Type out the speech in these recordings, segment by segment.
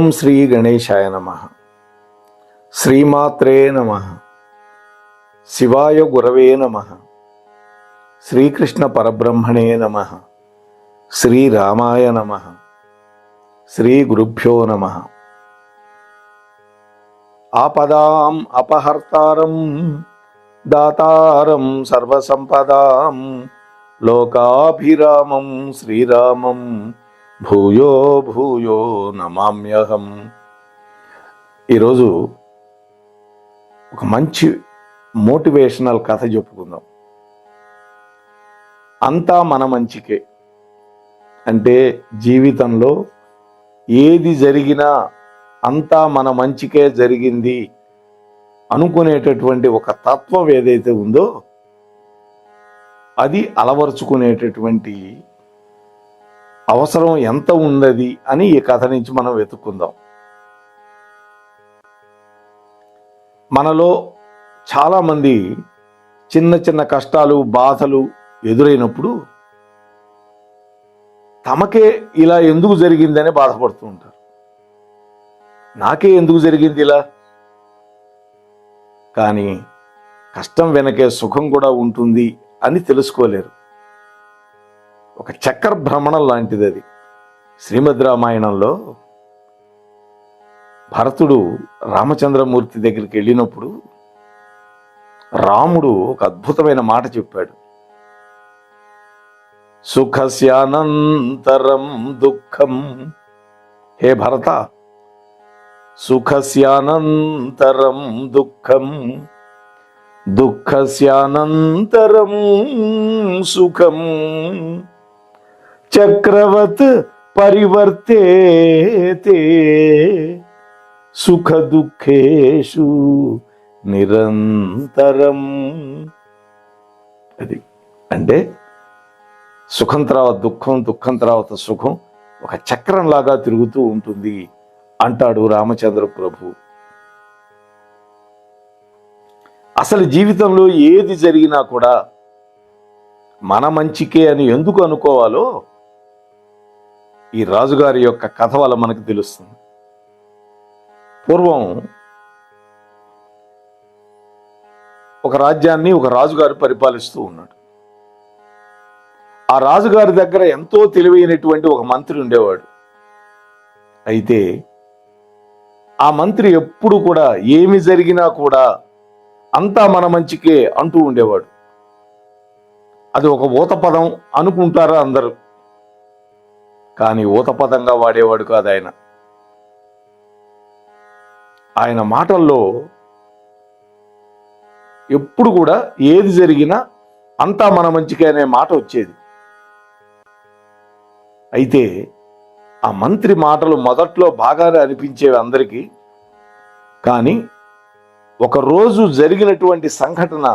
ఓం శ్రీ గణేశాయ నమః. శ్రీమాత్రే నమః. శివాయ గురవే నమః. శ్రీకృష్ణ పరబ్రహ్మణే నమః. శ్రీరామాయ నమః. శ్రీ గురుభ్యో నమః. ఆపదాం అపహర్తారం దాతారం సర్వసంపదాం లోకాభిరామం శ్రీరామం భూయో భూయో నమామ్యహం. ఈరోజు ఒక మంచి మోటివేషనల్ కథ చెప్పుకుందాం. అంతా మన మంచికే అంటే జీవితంలో ఏది జరిగినా అంతా మన మంచికే జరిగింది అనుకునేటటువంటి ఒక తత్వం ఏదైతే ఉందో అది అలవరుచుకునేటటువంటి అవసరం ఎంత ఉన్నది అని ఈ కథ నుంచి మనం వెతుక్కుందాం. మనలో చాలామంది చిన్న చిన్న కష్టాలు బాధలు ఎదురైనప్పుడు తమకే ఇలా ఎందుకు జరిగిందని బాధపడుతూ ఉంటారు. నాకే ఎందుకు జరిగింది ఇలా? కానీ కష్టం వెనకే సుఖం కూడా ఉంటుంది అని తెలుసుకోలేరు. ఒక చక్ర భ్రమణం లాంటిది అది. శ్రీమద్ రామాయణంలో భరతుడు రామచంద్రమూర్తి దగ్గరికి వెళ్ళినప్పుడు రాముడు ఒక అద్భుతమైన మాట చెప్పాడు. సుఖస్యానంతరం దుఃఖం. హే భరత, సుఖస్యానంతరం దుఃఖం దుఃఖస్యానంతరం సుఖం చక్రవత్ పరివర్తేతే సుఖ దుఃఖేషు నిరంతరం. అది అంటే సుఖం తర్వాత దుఃఖం, దుఃఖం తర్వాత సుఖం ఒక చక్రంలాగా తిరుగుతూ ఉంటుంది అంటాడు రామచంద్ర ప్రభు. అసలు జీవితంలో ఏది జరిగినా కూడా మన మంచికే అని ఎందుకు అనుకోవాలో ఈ రాజుగారి యొక్క కథ వల్ల మనకు తెలుస్తుంది. పూర్వం ఒక రాజ్యాన్ని ఒక రాజుగారు పరిపాలిస్తూ ఉన్నాడు. ఆ రాజుగారి దగ్గర ఎంతో తెలివైనటువంటి ఒక మంత్రి ఉండేవాడు. అయితే ఆ మంత్రి ఎప్పుడు కూడా ఏమి జరిగినా కూడా అంతా మన మంచికే అంటూ ఉండేవాడు. అది ఒక ఊత పదం అనుకుంటారా అందరూ, కానీ ఊత పదంగా వాడేవాడు కాదు ఆయన. ఆయన మాటల్లో ఎప్పుడు కూడా ఏది జరిగినా అంతా మన మంచికే అనే మాట వచ్చేది. అయితే ఆ మంత్రి మాటలు మొదట్లో బాగానే అనిపించేవి అందరికీ. కానీ ఒకరోజు జరిగినటువంటి సంఘటన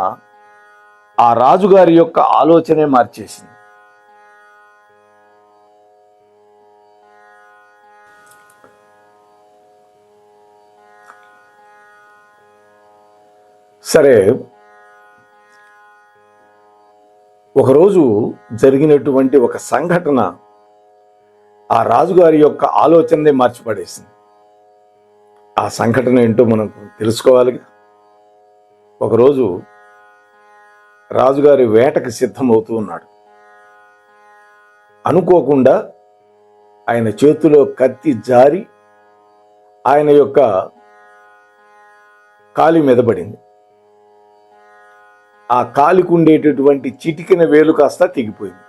ఆ రాజుగారి యొక్క ఆలోచనే మార్చేసింది. సరే, ఒకరోజు జరిగినటువంటి ఒక సంఘటన ఆ రాజుగారి యొక్క ఆలోచననే మార్చిపడేసింది. ఆ సంఘటన ఏంటో మనం తెలుసుకోవాలిగా. ఒకరోజు రాజుగారి వేటకి సిద్ధమవుతూ ఉన్నాడు. అనుకోకుండా ఆయన చేతిలో కత్తి జారి ఆయన యొక్క కాలి మీద పడింది. ఆ కాలికి ఉండేటటువంటి చిటికిన వేలు కాస్త తెగిపోయింది.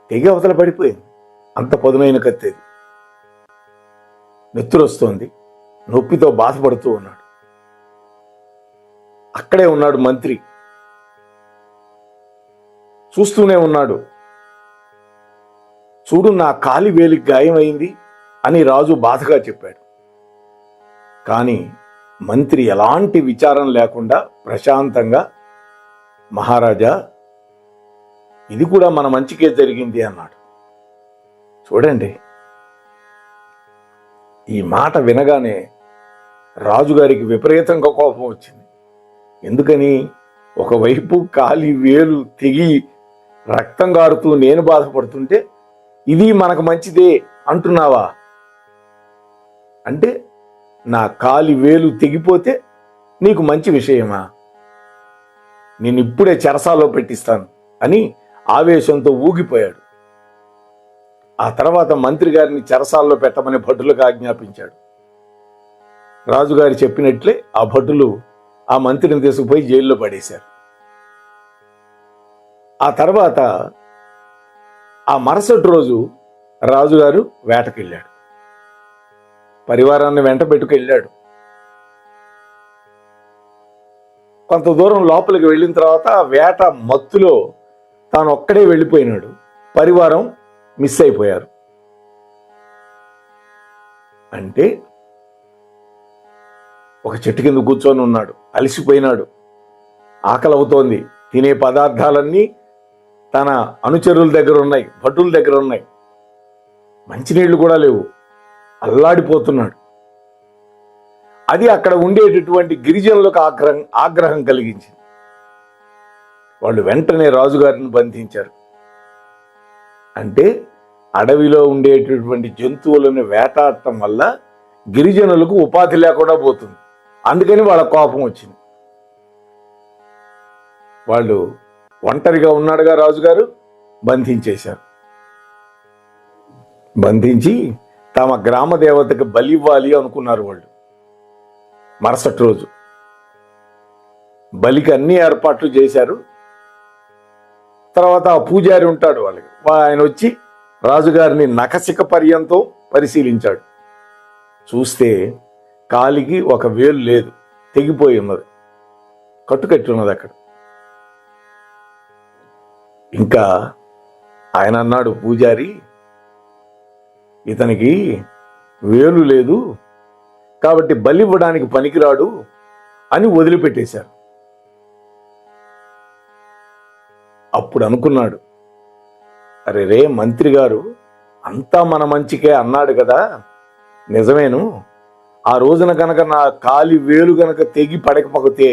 తెగి అవతల పడిపోయింది. అంత పదునైన కత్తి. నెత్తురొస్తోంది. నొప్పితో బాధపడుతూ ఉన్నాడు. అక్కడే ఉన్నాడు మంత్రి, చూస్తూనే ఉన్నాడు. చూడు, నా కాలి వేలికి గాయమైంది అని రాజు బాధగా చెప్పాడు. కానీ మంత్రి ఎలాంటి విచారం లేకుండా ప్రశాంతంగా, మహారాజా, ఇది కూడా మన మంచికే జరిగింది అన్నాడు. చూడండి, ఈ మాట వినగానే రాజుగారికి విపరీతంగా కోపం వచ్చింది. ఎందుకని? ఒకవైపు కాలి వేలు తెగి రక్తం గారుతూ నేను బాధపడుతుంటే ఇది మనకు మంచిదే అంటున్నావా అంటే నా కాలి వేలు తెగిపోతే నీకు మంచి విషయమా? నేను ఇప్పుడే చెరసాలో పెట్టిస్తాను అని ఆవేశంతో ఊగిపోయాడు. ఆ తర్వాత మంత్రి గారిని చెరసాల్లో పెట్టమని భటులకు ఆజ్ఞాపించాడు. రాజుగారు చెప్పినట్లే ఆ భటులు ఆ మంత్రిని తీసుకుపోయి జైల్లో పడేశారు. ఆ తర్వాత ఆ మరుసటి రోజు రాజుగారు వేటకెళ్ళాడు. పరివారాన్ని వెంట పెట్టుకెళ్ళాడు. కొంత దూరం లోపలికి వెళ్ళిన తర్వాత ఆ వేట మత్తులో తాను ఒక్కడే వెళ్ళిపోయినాడు. పరివారం మిస్ అయిపోయారు. అంటే ఒక చెట్టు కింద కూర్చొని ఉన్నాడు, అలసిపోయినాడు, ఆకలి అవుతోంది. తినే పదార్థాలన్నీ తన అనుచరుల దగ్గర ఉన్నాయి, భటుల దగ్గర ఉన్నాయి. మంచినీళ్లు కూడా లేవు, అల్లాడిపోతున్నాడు. అది అక్కడ ఉండేటటువంటి గిరిజనులకు ఆగ్రహం కలిగించింది. వాళ్ళు వెంటనే రాజుగారిని బంధించారు. అంటే అడవిలో ఉండేటటువంటి జంతువులను వేటాడటం వల్ల గిరిజనులకు ఉపాధి లేకుండా పోతుంది. అందుకని వాళ్ళ కోపం వచ్చింది. వాళ్ళు ఒంటరిగా ఉన్నాడుగా రాజుగారు, బంధించేశారు. బంధించి తమ గ్రామ దేవతకి బలి ఇవ్వాలి అనుకున్నారు వాళ్ళు. మరుసటి రోజు బలికి అన్ని ఏర్పాట్లు చేశారు. తర్వాత ఆ పూజారి ఉంటాడు వాళ్ళకి, ఆయన వచ్చి రాజుగారిని నఖశిఖ పర్యంతం పరిశీలించాడు. చూస్తే కాలికి ఒక వేలు లేదు, తెగిపోయి ఉన్నది, కట్టుకట్టి ఉన్నది అక్కడ. ఇంకా ఆయన అన్నాడు, పూజారి ఇతనికి వేలు లేదు కాబట్టి బలి ఇవ్వడానికి పనికిరాడు అని వదిలిపెట్టేశారు. అప్పుడు అనుకున్నాడు, అరే రే మంత్రి గారు అంతా మన మంచికే అన్నాడు కదా, నిజమేను. ఆ రోజున కనుక నా కాలి వేలు కనుక తెగి పడకపోతే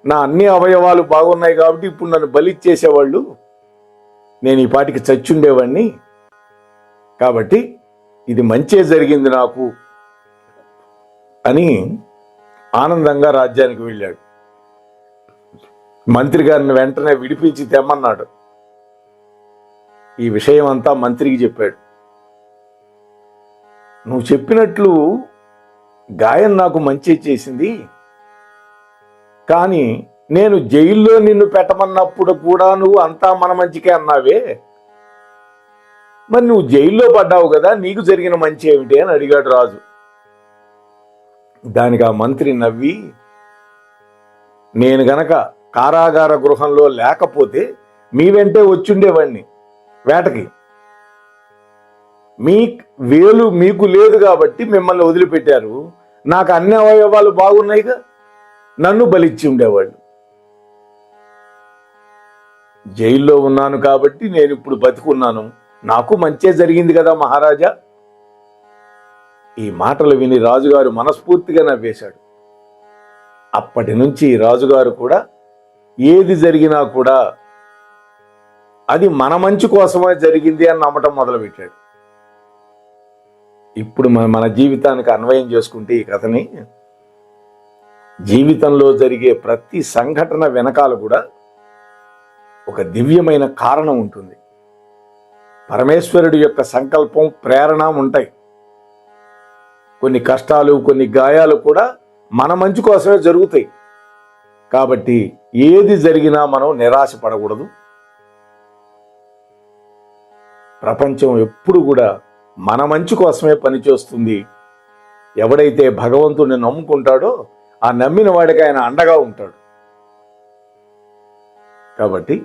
నా అన్ని అవయవాలు బాగున్నాయి కాబట్టి ఇప్పుడు నన్ను బలిచ్చేసేవాళ్ళు, నేను ఈ పాటికి చచ్చుండేవాడిని. కాబట్టి ఇది మంచే జరిగింది నాకు అని ఆనందంగా రాజ్యానికి వెళ్ళాడు. మంత్రి గారిని వెంటనే విడిపించి తెమ్మన్నాడు. ఈ విషయం అంతా మంత్రికి చెప్పాడు. నువ్వు చెప్పినట్లు గాయం నాకు మంచి చేసింది, కానీ నేను జైల్లో నిన్ను పెట్టమన్నప్పుడు కూడా నువ్వు అంతా మన మంచికే అన్నావే, మరి నువ్వు జైల్లో పడ్డావు కదా, నీకు జరిగిన మంచి ఏమిటి అని అడిగాడు రాజు. దానికి ఆ మంత్రి నవ్వి, నేను గనక కారాగార గృహంలో లేకపోతే మీ వెంటే వచ్చుండేవాణ్ణి వేటకి. మీ వేలు మీకు లేదు కాబట్టి మిమ్మల్ని వదిలిపెట్టారు, నాకు అన్ని అవయవాలు బాగున్నాయిగా, నన్ను బలిచ్చి ఉండేవాళ్ళు. జైల్లో ఉన్నాను కాబట్టి నేను ఇప్పుడు బతికున్నాను, నాకు మంచే జరిగింది కదా మహారాజా. ఈ మాటలు విని రాజుగారు మనస్ఫూర్తిగా నవ్వేశాడు. అప్పటి నుంచి రాజుగారు కూడా ఏది జరిగినా కూడా అది మన మంచి కోసమే జరిగింది అని నమ్మటం మొదలుపెట్టాడు. ఇప్పుడు మన జీవితానికి అన్వయం చేసుకుంటే ఈ కథని, జీవితంలో జరిగే ప్రతి సంఘటన వెనకాల కూడా ఒక దివ్యమైన కారణం ఉంటుంది. పరమేశ్వరుడి యొక్క సంకల్పం, ప్రేరణ ఉంటాయి. కొన్ని కష్టాలు, కొన్ని గాయాలు కూడా మన మంచి కోసమే జరుగుతాయి. కాబట్టి ఏది జరిగినా మనం నిరాశ పడకూడదు. ప్రపంచం ఎప్పుడు కూడా మన మంచి కోసమే పనిచేస్తుంది. ఎవడైతే భగవంతుడిని నమ్ముకుంటాడో ఆ నమ్మిన వాడికి ఆయన అండగా ఉంటాడు. కాబట్టి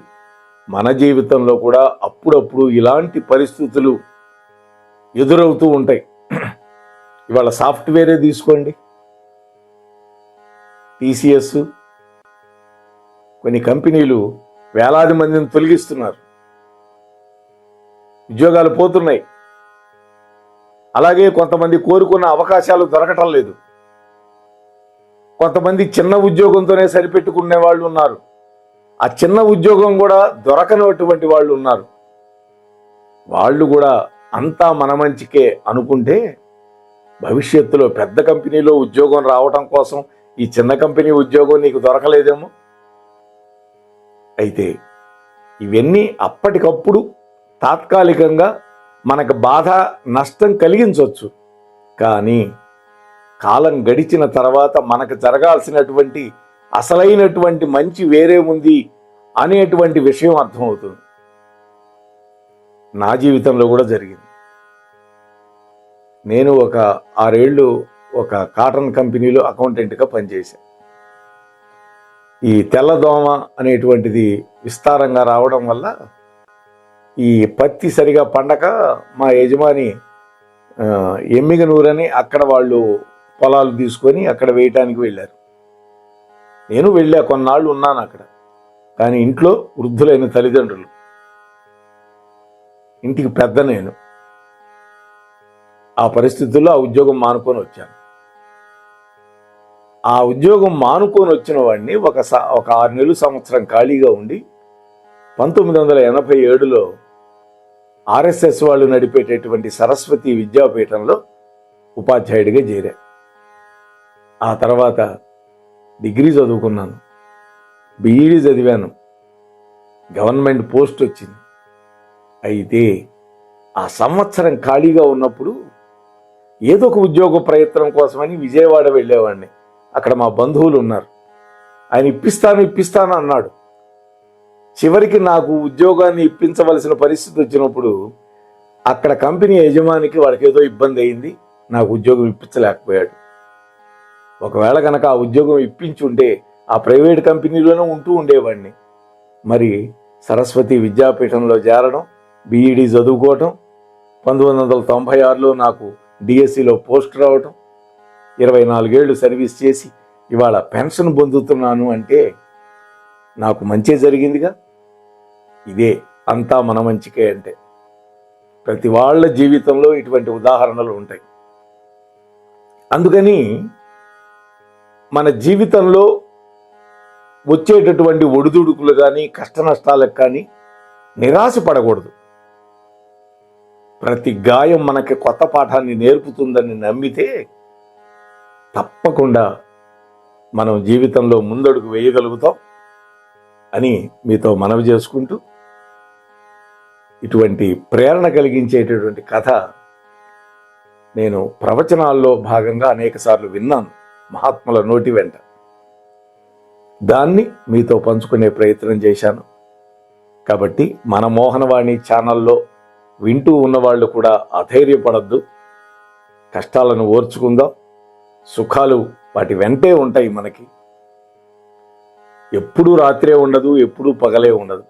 మన జీవితంలో కూడా అప్పుడప్పుడు ఇలాంటి పరిస్థితులు ఎదురవుతూ ఉంటాయి. ఇవాళ సాఫ్ట్వేరే తీసుకోండి, టీసీఎస్, కొన్ని కంపెనీలు వేలాది మందిని తొలగిస్తున్నారు, ఉద్యోగాలు పోతున్నాయి. అలాగే కొంతమంది కోరుకున్న అవకాశాలు దొరకటం లేదు. కొంతమంది చిన్న ఉద్యోగంతోనే సరిపెట్టుకునే వాళ్ళు ఉన్నారు. ఆ చిన్న ఉద్యోగం కూడా దొరకనటువంటి వాళ్ళు ఉన్నారు. వాళ్ళు కూడా అంతా మన మంచికే అనుకుంటే భవిష్యత్తులో పెద్ద కంపెనీలో ఉద్యోగం రావటం కోసం ఈ చిన్న కంపెనీ ఉద్యోగం నీకు దొరకలేదేమో. అయితే ఇవన్నీ అప్పటికప్పుడు తాత్కాలికంగా మనకు బాధ నష్టం కలిగించవచ్చు. కానీ కాలం గడిచిన తర్వాత మనకు జరగాల్సినటువంటి అసలైనటువంటి మంచి వేరే ఉంది అనేటువంటి విషయం అర్థమవుతుంది. నా జీవితంలో కూడా జరిగింది. నేను ఒక 6 ఏళ్ళు ఒక కాటన్ కంపెనీలో అకౌంటెంట్గా పనిచేశాను. ఈ తెల్లదోమ అనేటువంటిది విస్తారంగా రావడం వల్ల ఈ పత్తి సరిగా పండక మా యజమాని ఎమ్మిగనూరని అక్కడ వాళ్ళు పొలాలు తీసుకొని అక్కడ వేయటానికి వెళ్ళారు. నేను వెళ్ళా, కొన్నాళ్ళు ఉన్నాను అక్కడ. కానీ ఇంట్లో వృద్ధులైన తల్లిదండ్రులు, ఇంటికి పెద్ద నేను. ఆ పరిస్థితుల్లో ఆ ఉద్యోగం మానుకొని వచ్చాను. ఆ ఉద్యోగం మానుకొని వచ్చిన వాడిని ఒక 6 నెలలు సంవత్సరం ఖాళీగా ఉండి 1987లో ఆర్ఎస్ఎస్ వాళ్ళు నడిపేటటువంటి సరస్వతి విద్యాపీఠంలో ఉపాధ్యాయుడిగా చేరా. ఆ తర్వాత డిగ్రీ చదువుకున్నాను, బీఈడీ చదివాను, గవర్నమెంట్ పోస్ట్ వచ్చింది. అయితే ఆ సంవత్సరం ఖాళీగా ఉన్నప్పుడు ఏదో ఒక ఉద్యోగ ప్రయత్నం కోసమని విజయవాడ వెళ్ళేవాడిని. అక్కడ మా బంధువులు ఉన్నారు. ఆయన ఇప్పిస్తాను అన్నాడు. చివరికి నాకు ఉద్యోగాన్ని ఇప్పించవలసిన పరిస్థితి వచ్చినప్పుడు అక్కడ కంపెనీ యజమానికి వాడికి ఏదో ఇబ్బంది అయింది, నాకు ఉద్యోగం ఇప్పించలేకపోయాడు. ఒకవేళ కనుక ఆ ఉద్యోగం ఇప్పించుంటే ఆ ప్రైవేట్ కంపెనీలోనే ఉంటూ ఉండేవాడిని. మరి సరస్వతి విద్యాపీఠంలో చేరడం, బీఈడీ చదువుకోవటం, 1996లో నాకు డిఎస్సిలో పోస్ట్ రావటం, 24 ఏళ్ళు సర్వీస్ చేసి ఇవాళ పెన్షన్ పొందుతున్నాను అంటే నాకు మంచి జరిగిందిగా. ఇదే అంతా మన మంచికే అంటే. ప్రతి వాళ్ళ జీవితంలో ఇటువంటి ఉదాహరణలు ఉంటాయి. అందుకని మన జీవితంలో వచ్చేటటువంటి ఒడిదుడుకులు కానీ కష్ట నష్టాలకు కానీ నిరాశ పడకూడదు. ప్రతి గాయం మనకి కొత్త పాఠాన్ని నేర్పుతుందని నమ్మితే తప్పకుండా మనం జీవితంలో ముందడుగు వేయగలుగుతాం అని మీతో మనవి చేసుకుంటూ, ఇటువంటి ప్రేరణ కలిగించేటటువంటి కథ నేను ప్రవచనాల్లో భాగంగా అనేకసార్లు విన్నాను మహాత్ముల నోటి వెంట. దాన్ని మీతో పంచుకునే ప్రయత్నం చేశాను. కాబట్టి మన మోహనవాణి ఛానల్లో వింటూ ఉన్నవాళ్ళు కూడా అధైర్యపడద్దు. కష్టాలను ఓర్చుకుందాం. సుఖాలు వాటి వెంటే ఉంటాయి. మనకి ఎప్పుడూ రాత్రే ఉండదు, ఎప్పుడూ పగలే ఉండదు.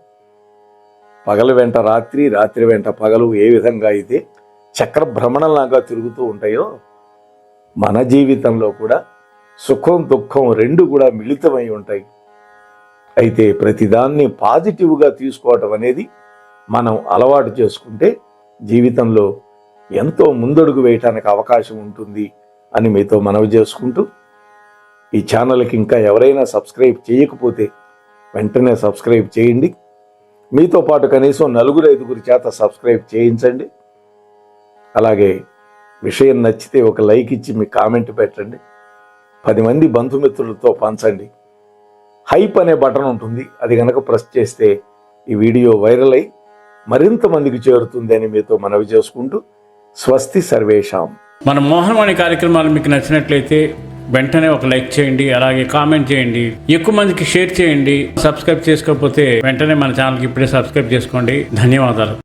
పగలు వెంట రాత్రి, రాత్రి వెంట పగలు ఏ విధంగా అయితే చక్ర భ్రమణంలాగా తిరుగుతూ ఉంటాయో మన జీవితంలో కూడా సుఖం దుఃఖం రెండు కూడా మిళితమై ఉంటాయి. అయితే ప్రతిదాన్ని పాజిటివ్గా తీసుకోవటం అనేది మనం అలవాటు చేసుకుంటే జీవితంలో ఎంతో ముందడుగు వేయటానికి అవకాశం ఉంటుంది అని మీతో మనవి చేసుకుంటూ, ఈ ఛానల్కి ఇంకా ఎవరైనా సబ్స్క్రైబ్ చేయకపోతే వెంటనే సబ్స్క్రైబ్ చేయండి. మీతో పాటు కనీసం 4-5 చేత సబ్స్క్రైబ్ చేయించండి. అలాగే విషయం నచ్చితే ఒక లైక్ ఇచ్చి మీ కామెంట్ పెట్టండి. 10 మంది బంధుమిత్రులతో పంచండి. హైప్ అనే బటన్ ఉంటుంది, అది కనుక ప్రెస్ చేస్తే ఈ వీడియో వైరల్ అయి మరింత మందికి చేరుతుంది అని మీతో మనవి చేసుకుంటూ, స్వస్తి సర్వేషాం. మన మోహనవాణి కార్యక్రమాలు మీకు నచ్చినట్లయితే వెంటనే ఒక లైక్ చేయండి, అలాగే కామెంట్ చేయండి, ఎక్కువ మందికి షేర్ చేయండి. సబ్స్క్రైబ్ చేసుకోకపోతే వెంటనే మన ఛానల్కి ఇప్పుడే సబ్స్క్రైబ్ చేసుకోండి. ధన్యవాదాలు.